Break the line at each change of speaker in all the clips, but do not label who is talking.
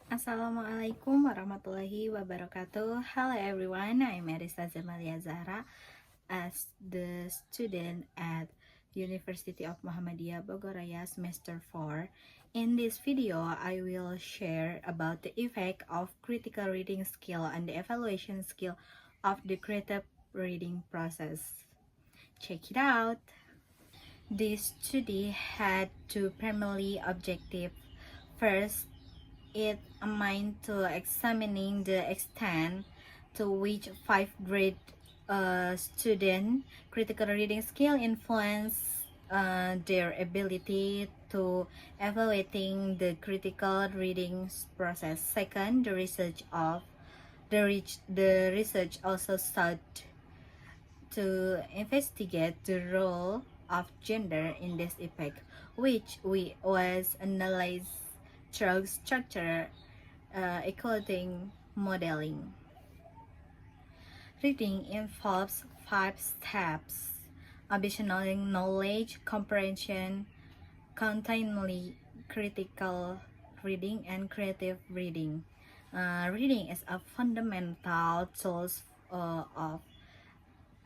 Assalamualaikum warahmatullahi wabarakatuh. Hello everyone, I'm Erisa Zemalia Zahra as the student at University of Muhammadiyah Bogoraya semester 4. In this video, I will share about the effect of critical reading skill and the evaluation skill of the creative reading process. Check it out. This study had two primary objectives. First, it aimed to examining the extent to which fifth grade student critical reading skill influence their ability to evaluating the critical reading process. Second, the research also sought to investigate the role of gender in this effect, which we was analyzed through structure equating modeling. Reading involves 5 steps: observing knowledge, comprehension, continually critical reading, and creative reading. Reading is a fundamental tool of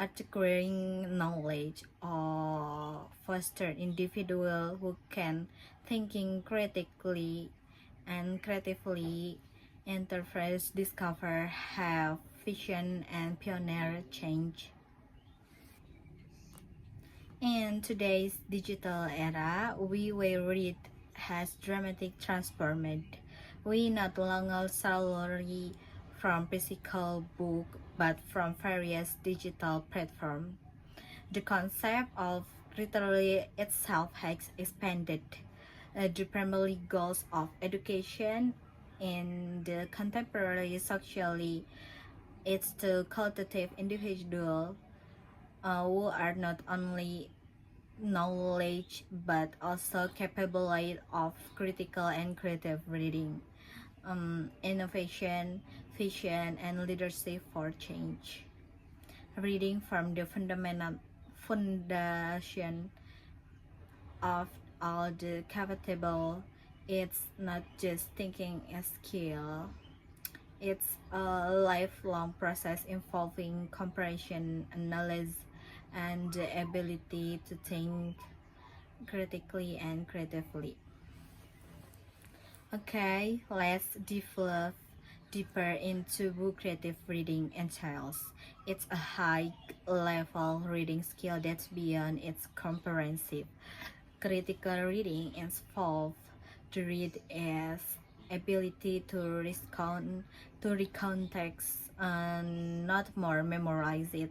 acquiring knowledge or foster individual who can thinking critically and creatively interpret, discover, have vision, and pioneer change. In today's digital era, we will read has dramatic transformed. We not longer solely from physical book but from various digital platforms. The concept of literary itself has expanded. The primary goals of education in the contemporary society is to cultivate individuals who are not only knowledge but also capable of critical and creative reading, innovation, vision, and leadership for change. Reading from the foundation of all the capable. It's not just thinking a skill. It's a lifelong process involving comprehension, analysis, and the ability to think critically and creatively. Okay, let's develop deeper into what creative reading entails. It's a high-level reading skill that's beyond its comprehensive. Critical reading involves the reader's ability to recount text and not more memorize it,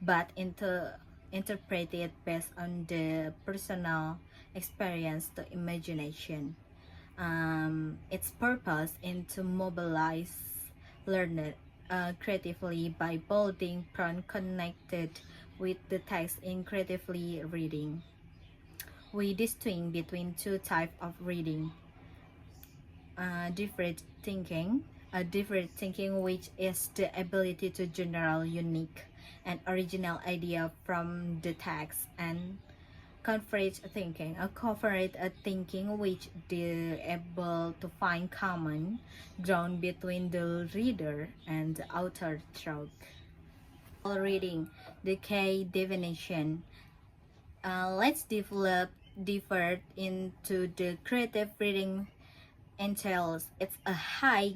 but interpret it based on the personal experience to imagination. Its purpose is to mobilize learner creatively by building prompt connected with the text in creatively reading. We distinguish between two types of reading. Different thinking. Different thinking, which is the ability to generate unique and original idea from the text, and convergent thinking. A convergent thinking which is able to find common ground between the reader and the author through reading. The key definition. Let's develop differ into the creative reading entails. It's a high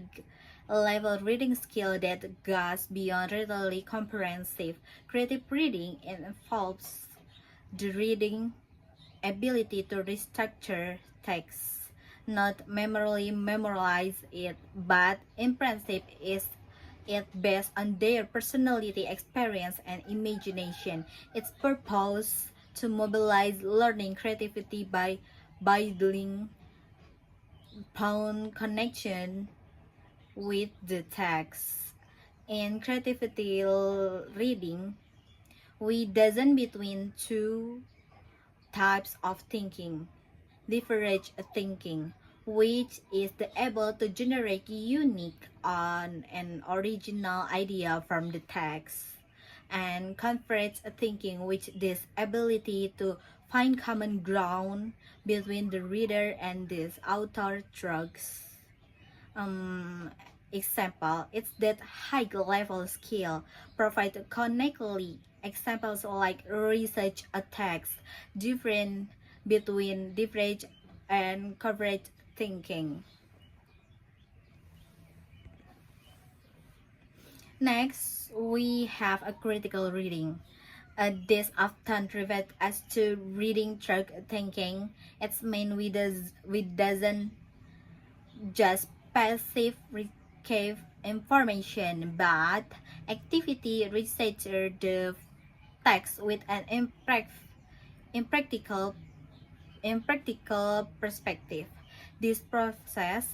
level reading skill that goes beyond readily comprehensive. Creative reading involves the reading ability to restructure text, not merely memorize it, but in principle is it based on their personality, experience, and imagination. Its purpose to mobilize learning creativity by building upon connection with the text. In creativity reading, we discern between two types of thinking. Different thinking, which is the able to generate unique and an original idea from the text, and convergent thinking, which this ability to find common ground between the reader and this author drugs. um, example, it's that high level skill provide connectly examples like research attacks different between different and coverage thinking. Next, we have a critical reading. This often refers as to reading through thinking. It's mean we doesn't just passive receive information, but activity researcher the text with an impractical impractical perspective. This process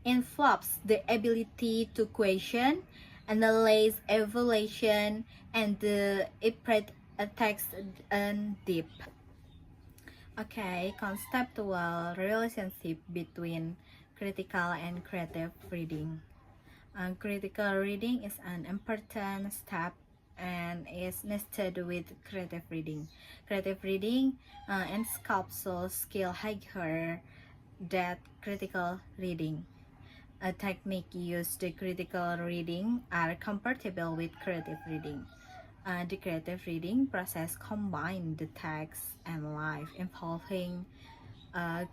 involves the ability to question, analyze, evaluation, and interpret a text and deep. Okay, conceptual relationship between critical and creative reading. Critical reading is an important step and is nested with creative reading. Creative reading and sculptural skill higher than critical reading. A technique used to critical reading are compatible with creative reading. The creative reading process combines the text and life involving a,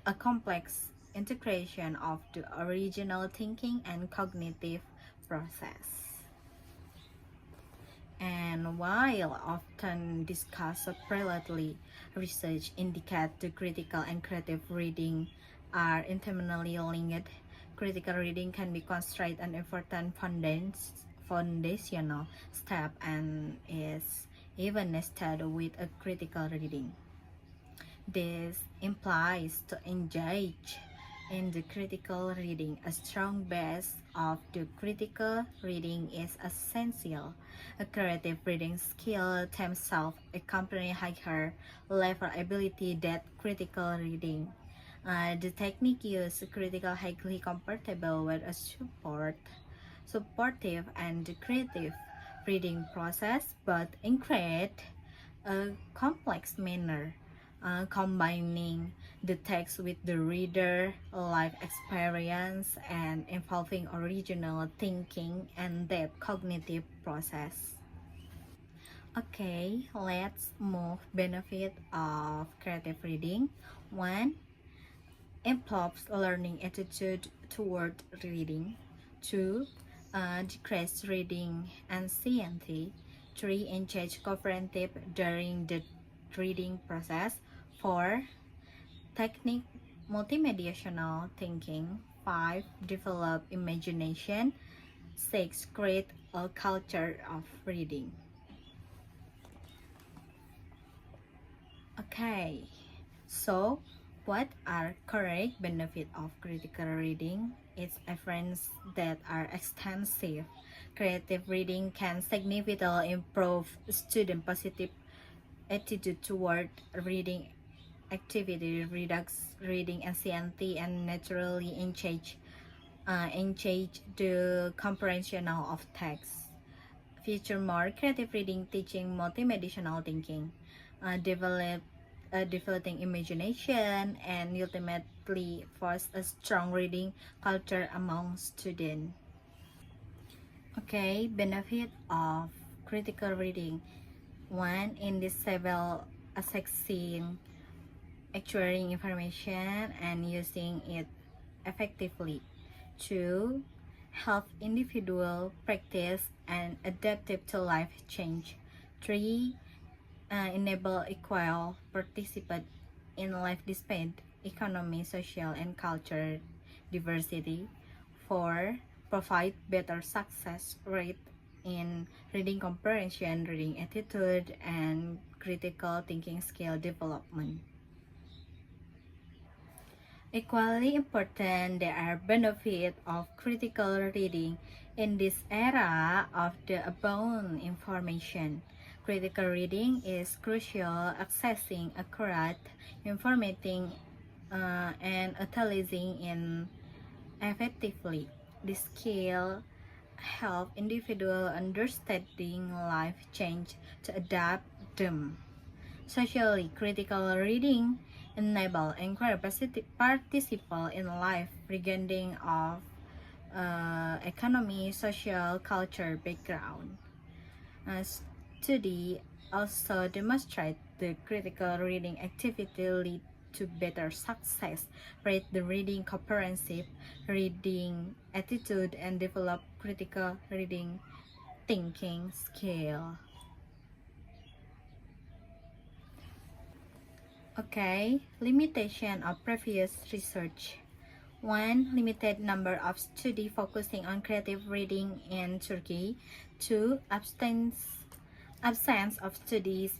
a complex integration of the original thinking and cognitive process. And while often discussed separately, research indicates the critical and creative reading are intimately linked. Critical reading can be considered an important foundational step and is even nested with a critical reading. This implies to engage in the critical reading. A strong base of the critical reading is essential. A creative reading skill themselves accompany higher level ability than critical reading. The technique used critical highly compatible with a supportive and creative reading process, but in create a complex manner, combining the text with the reader life experience and involving original thinking and that cognitive process. Okay, let's move benefit of creative reading. One, improves learning attitude toward reading. Two, decrease reading anxiety. Three, engage cooperative during the reading process. Four, technique multimediational thinking. Five, develop imagination. Six, create a culture of reading. Okay, so what are correct benefits of critical reading? It's efforts that are extensive. Creative reading can significantly improve student positive attitude toward reading activity, reduce reading anxiety, and naturally engage the comprehension of text. Feature more creative reading, teaching multidimensional thinking, developing imagination, and ultimately force a strong reading culture among students. Okay, benefit of critical reading. One, in disable accessing, acquiring information, and using it effectively. Two, help individual practice and adaptive to life change. Three, enable equal participate in life despite economy, social, and culture diversity. Four, provide better success rate in reading comprehension, reading attitude, and critical thinking skill development. Equally important, there are benefits of critical reading in this era of the abundant information. Critical reading is crucial accessing accurate information and utilizing it effectively. This skill help individual understanding life change to adapt them. Socially critical reading enable inquiry participle in life regarding of economy, social, culture, background. Study also demonstrate the critical reading activity lead to better success rate the reading comprehensive reading attitude and develop critical reading thinking skill. Okay, limitation of previous research. One, limited number of study focusing on creative reading in Turkey. Two, absence of studies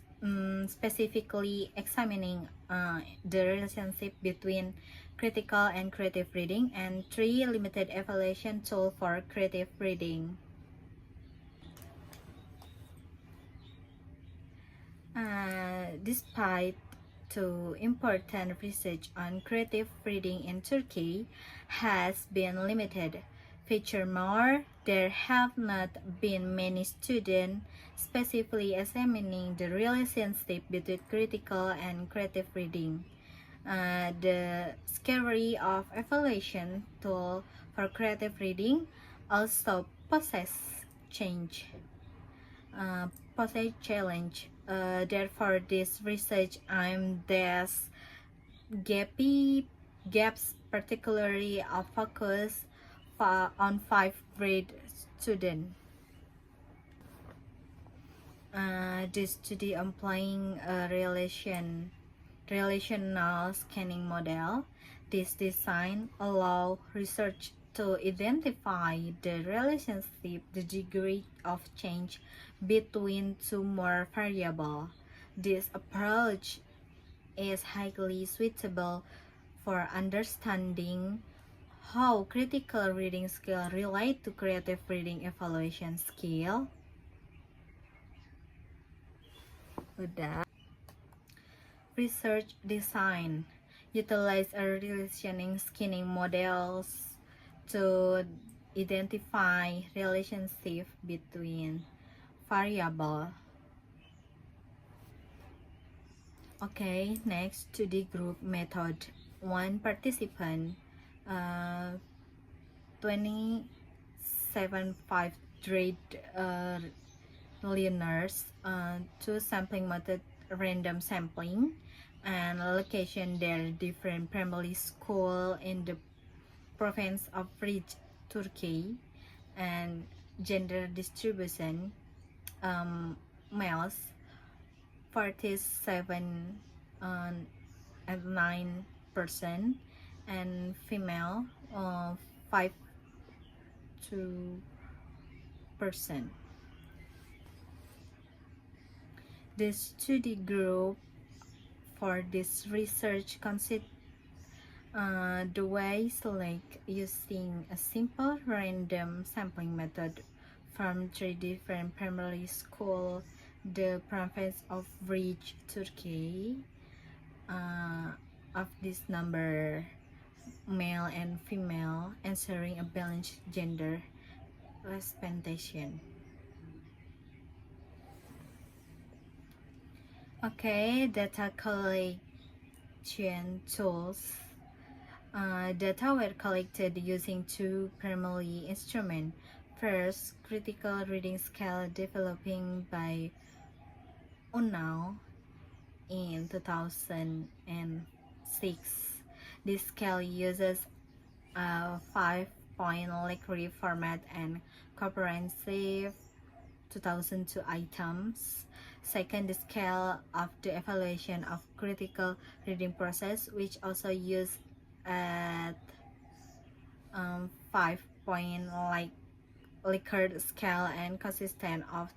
specifically examining the relationship between critical and creative reading. And three, limited evaluation tool for creative reading. Despite to important research on creative reading in Turkey has been limited. Furthermore, there have not been many students specifically examining the relationship between critical and creative reading. The discovery of evaluation tool for creative reading also poses change. Pose challenge. Therefore, this research aimed at gaps, particularly of focus on 5th grade students. This study employing a relational scanning model. This design allows research to identify the relationship, the degree of change between two more variables. This approach is highly suitable for understanding how critical reading skill relate to creative reading evaluation skill. Udah. Research design utilize a relational scanning models to identify relationship between variable. Okay, next to the group method. One participant, 27 grade learners, two sampling method, random sampling, and location their different primary school in the province of Rich, Turkey, and gender distribution, males 47 and 9%, and female 5-2%. The study group for this research consists the way select using a simple random sampling method from 3 different primary schools, the province of Rich, Turkey. Of this number, male and female, answering a balanced gender representation. Okay, data collection tools. Data were collected using two primary instruments. First, critical reading scale developing by Unnao in 2006. This scale uses a 5-point Likert format and comprehensive 2002 items. Second, the scale of the evaluation of critical reading process, which also use at 5-point Likert scale and consistent of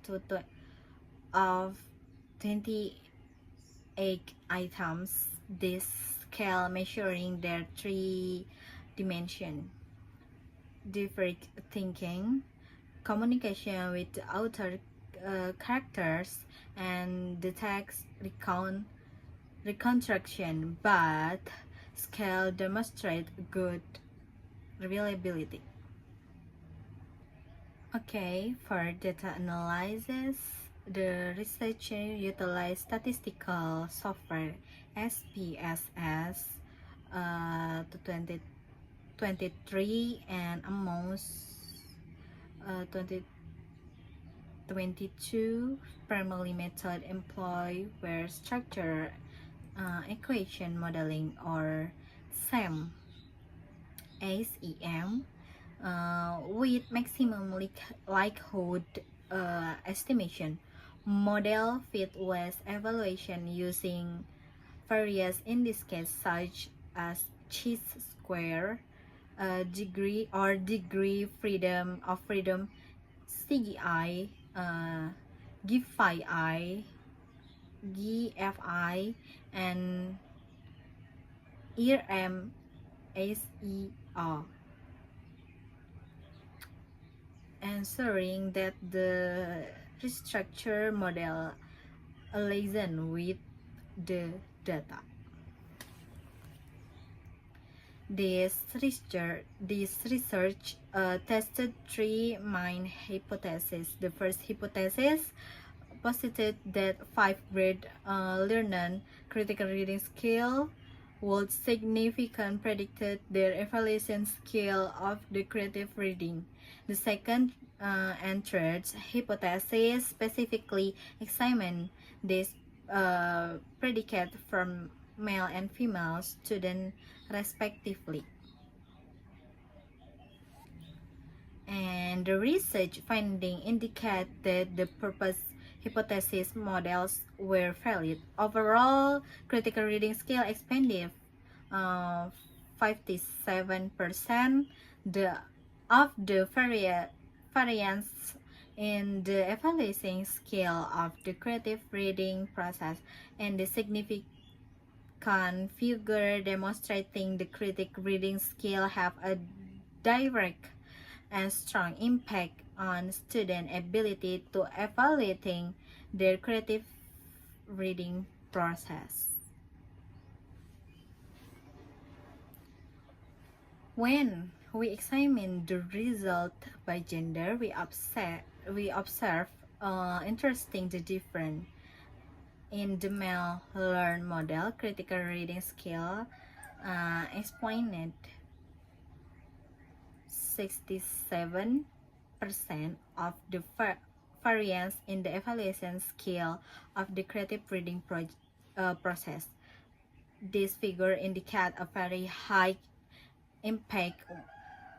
28 items. This scale measuring their 3 dimension: different thinking, communication with the outer characters, and the text reconstruction, but scale demonstrate good reliability. Okay, for data analysis, The researcher utilized statistical software SPSS to 2023 and amongst 2022 primary method employed were structure equation modeling or SEM, SEM, with maximum likelihood estimation, model fit with evaluation using various indices such as chi-square, degree freedom, CGI, GFI, GFI, and ERMSER, ensuring that the restructured model aligns with the data. This research tested three main hypotheses. The first hypothesis posited that 5th grade learner critical reading skill would significantly predicted their evaluation skill of the creative reading. The second and third hypothesis specifically examined this predicate from male and female students respectively. And the research finding indicate that the purpose hypothesis models were valid. Overall, critical reading skill expanded 57% of the variance in the evaluating skill of the creative reading process, and the significant figure demonstrating the critical reading skill have a direct and strong impact on student ability to evaluating their creative reading process. When we examine the result by gender, we observe interesting the difference in the male learn model. Critical reading skill explained 67% of the variance in the evaluation skill of the creative reading process. This figure indicates a very high impact.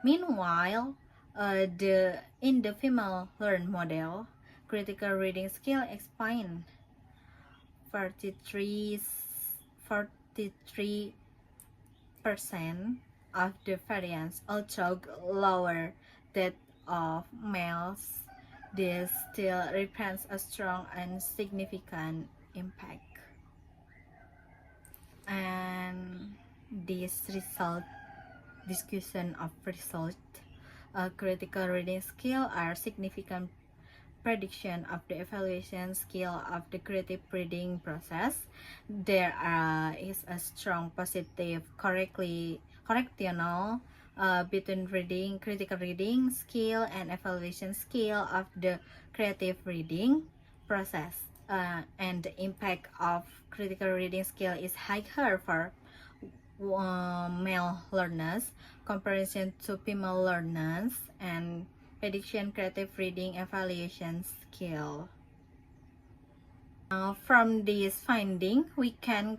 Meanwhile, in the female learn model, critical reading skill explained 43% of the variance, although lower that of males. This still represents a strong and significant impact. And this discussion of result, critical reading skill are significant prediction of the evaluation skill of the creative reading process. There is a strong positive correlational between critical reading skill and evaluation skill of the creative reading process, and the impact of critical reading skill is higher for male learners comparison to female learners, and prediction creative reading evaluation skill. From this finding, we can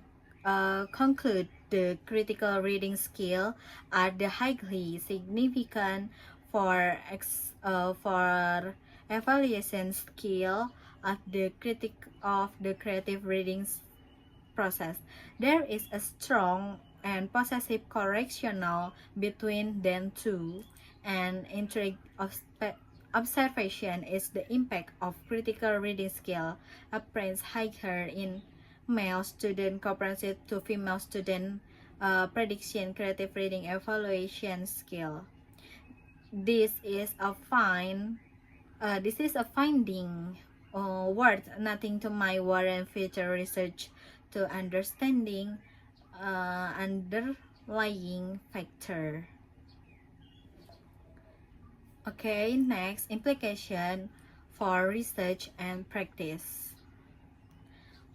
conclude the critical reading skill are the highly significant for evaluation skill of the creative reading process. There is a strong and positive correlational between them two, and observation is the impact of critical reading skill appears higher in male student compared to female student prediction creative reading evaluation skill. This is a finding worth nothing to my warrant future research to understanding underlying factor. Okay, next implication for research and practice.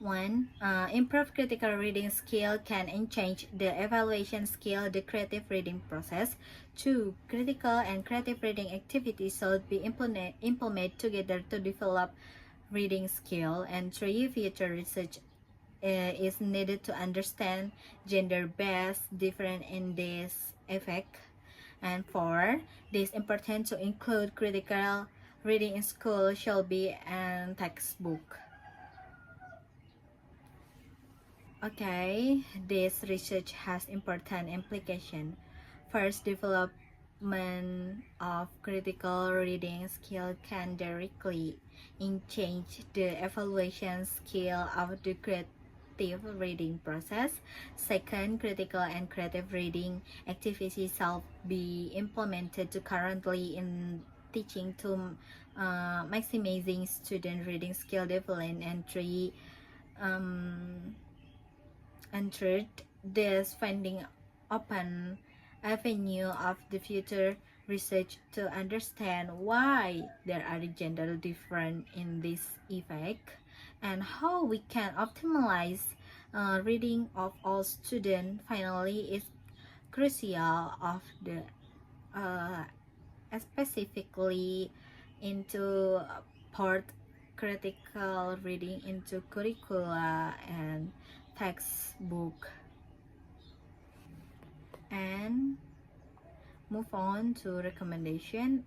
1. Improve critical reading skill can change the evaluation skill, the creative reading process. 2. Critical and creative reading activities should be implemented together to develop reading skill. And 3. Future research is needed to understand gender-based difference in this effect. And 4. It is important to include critical reading in school shall be a textbook. Okay, this research has important implications. First, development of critical reading skill can directly change the evaluation skill of the creative reading process. Second, critical and creative reading activities shall be implemented to currently in teaching to maximizing student reading skill development. And three, and third, this finding open avenue of the future research to understand why there are gender difference in this effect and how we can optimize reading of all students. Finally, is crucial of the specifically into part critical reading into curricula and textbook. And move on to recommendation.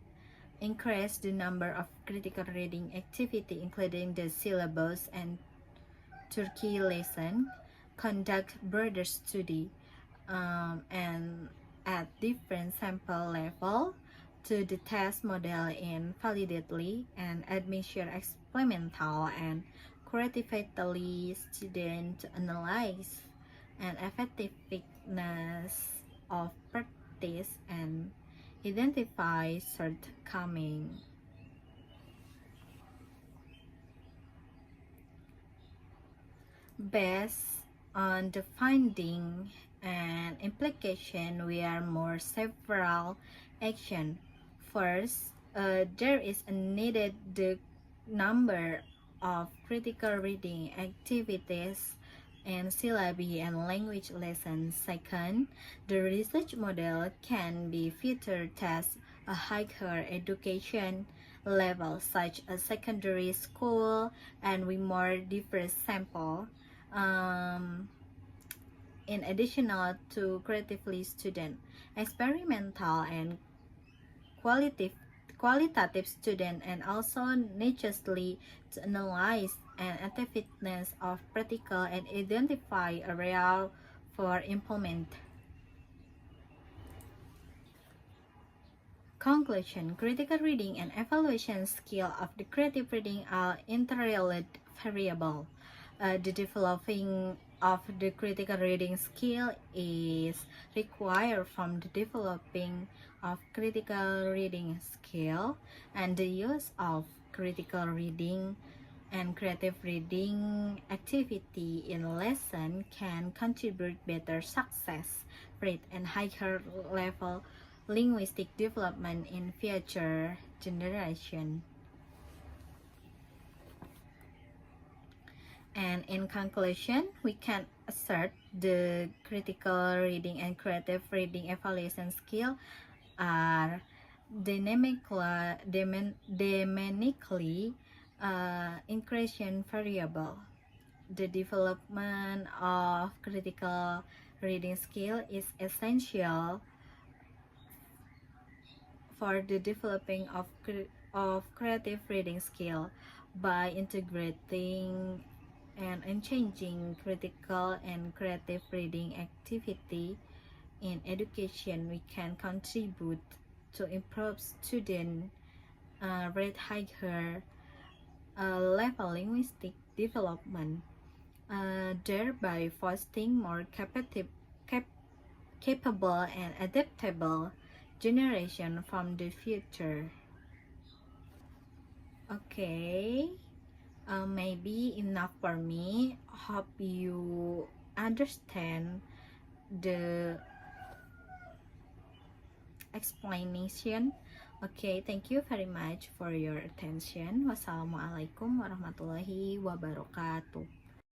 Increase the number of critical reading activity including the syllabus and Turkey lesson. Conduct broader study and at different sample level to the test model in validately and admission experimental and creatively student to analyze and effectiveness of practice and identify shortcoming. Based on the finding and implication, we are more several action. First, there is a needed the number of critical reading activities and syllabi and language lessons. Second, the research model can be future test a higher education level such as secondary school and with more diverse sample. In additional to creatively student, experimental and qualitative student, and also necessarily to analyze and effectiveness of practical and identify area for implement. Conclusion: critical reading and evaluation skill of the creative reading are interrelated variable. The developing of the critical reading skill is required from the developing of critical reading skill, and the use of critical reading and creative reading activity in lesson can contribute better success rate and higher level linguistic development in future generation. And in conclusion, we can assert the critical reading and creative reading evaluation skill are dynamically increasing variable. The development of critical reading skill is essential for the developing of creative reading skill. By integrating and changing critical and creative reading activity in education, we can contribute to improve student rate higher level linguistic development, thereby fostering more capable and adaptable generation from the future. Okay, maybe enough for me. Hope you understand the explanation Okay, thank you very much for your attention. Wassalamualaikum warahmatullahi wabarakatuh.